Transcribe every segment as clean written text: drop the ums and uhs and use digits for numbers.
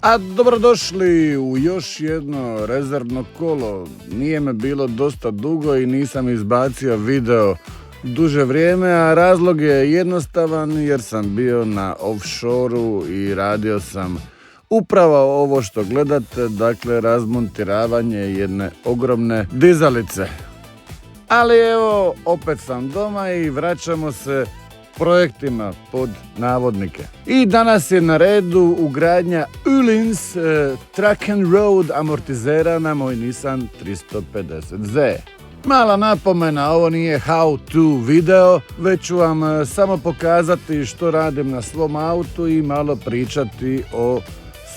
A dobrodošli u još jedno rezervno kolo. Nije me bilo dosta dugo i nisam izbacio video duže vrijeme, a razlog je jednostavan jer sam bio na offshore-u i radio sam upravo ovo što gledate, dakle razmontiravanje jedne ogromne dizalice. Ali evo, opet sam doma i vraćamo se projektima pod navodnike. I danas je na redu ugradnja Öhlins Track and Road amortizera na moj Nissan 350Z. Mala napomena, ovo nije how to video, već ću vam samo pokazati što radim na svom autu i malo pričati o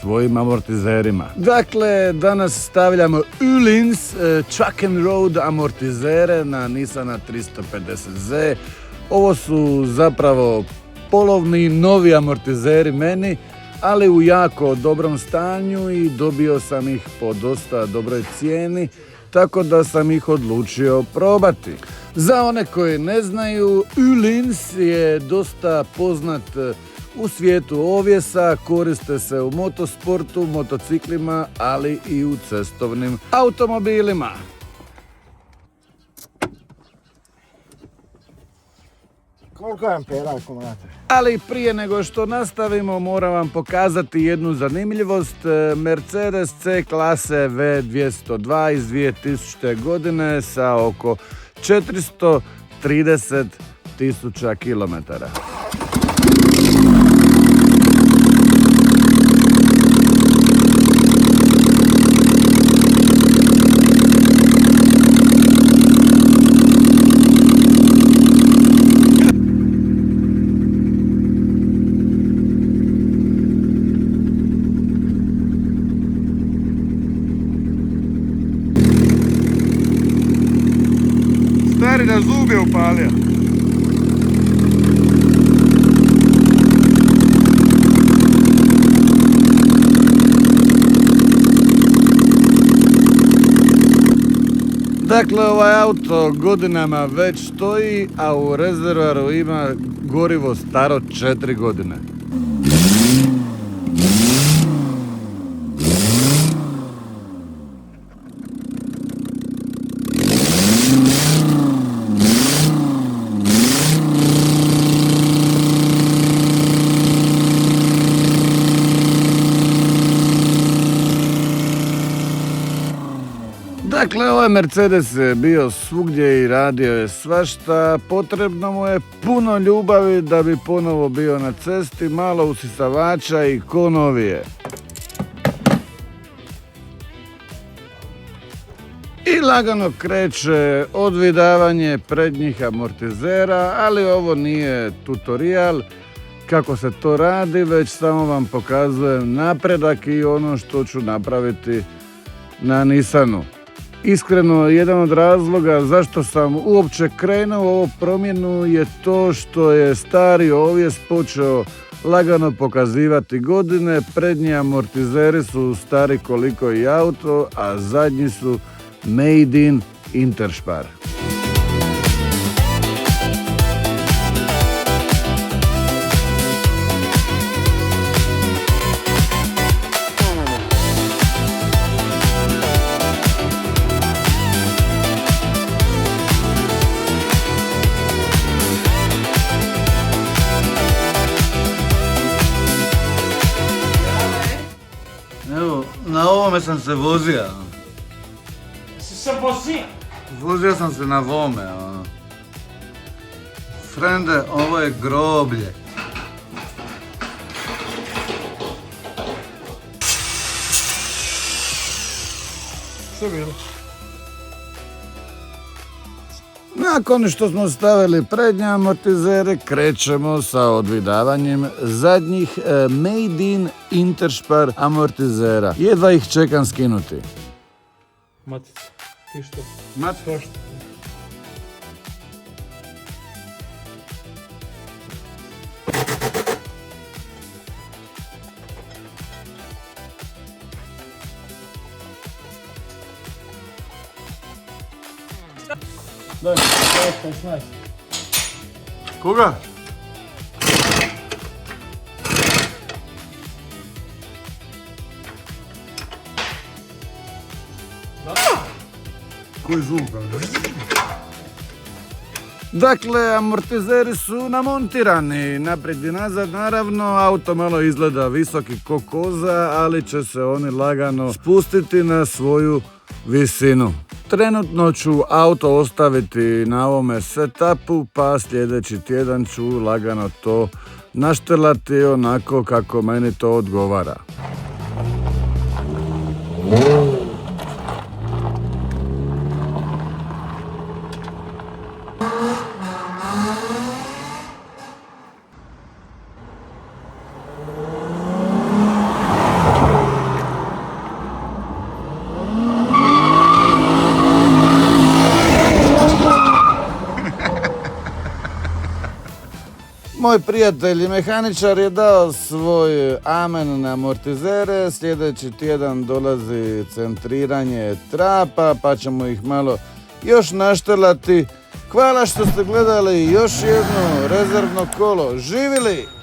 svojim amortizerima. Dakle, danas stavljamo Öhlins Track and Road amortizere na Nissana 350Z. Ovo su zapravo polovni novi amortizeri meni, ali u jako dobrom stanju i dobio sam ih po dosta dobroj cijeni, tako da sam ih odlučio probati. Za one koji ne znaju, Öhlins je dosta poznat u svijetu ovjesa, koriste se u motosportu, motociklima, ali i u cestovnim automobilima. Koliko je ampera akumulator? Ali prije nego što nastavimo, moram vam pokazati jednu zanimljivost. Mercedes C klase V202 iz 2000. godine sa oko 430.000 kilometara. Stari da zub je upalio. Dakle, ovaj auto godinama već stoji, a u rezervoaru ima gorivo staro 4 godine. Dakle, ovaj Mercedes je bio svugdje i radio je svašta, potrebno mu je puno ljubavi da bi ponovo bio na cesti, malo usisavača i ko novije. I lagano kreće odvidavanje prednjih amortizera, ali ovo nije tutorial kako se to radi, već samo vam pokazujem napredak i ono što ću napraviti na Nissanu. Iskreno, jedan od razloga zašto sam uopće krenuo u ovu promjenu je to što je stari ovjes počeo lagano pokazivati godine, prednji amortizeri su stari koliko i auto, a zadnji su made in Interspar. Na ovome sam se vozio. Si se vozio? Vozio sam se na ovome. Frende, ovo je groblje. Što je bilo? Nakon što smo stavili prednje amortizere, krećemo sa odvidavanjem zadnjih made in Interspar amortizera. Jedva ih čekam skinuti. Matica, ti što? Matica? Što? Daj, 16. Koga? koji zvuk? Dakle, amortizeri su namontirani naprijed i nazad, naravno, auto malo izgleda visoki ko koza, ali će se oni lagano spustiti na svoju visinu. Trenutno ću auto ostaviti na ovome setupu, pa sljedeći tjedan ću lagano to naštelati onako kako meni to odgovara. Moj prijatelj i mehaničar je dao svoj amen na amortizere, sljedeći tjedan dolazi centriranje trapa, pa ćemo ih malo još naštelati. Hvala što ste gledali još jedno rezervno kolo. Živili!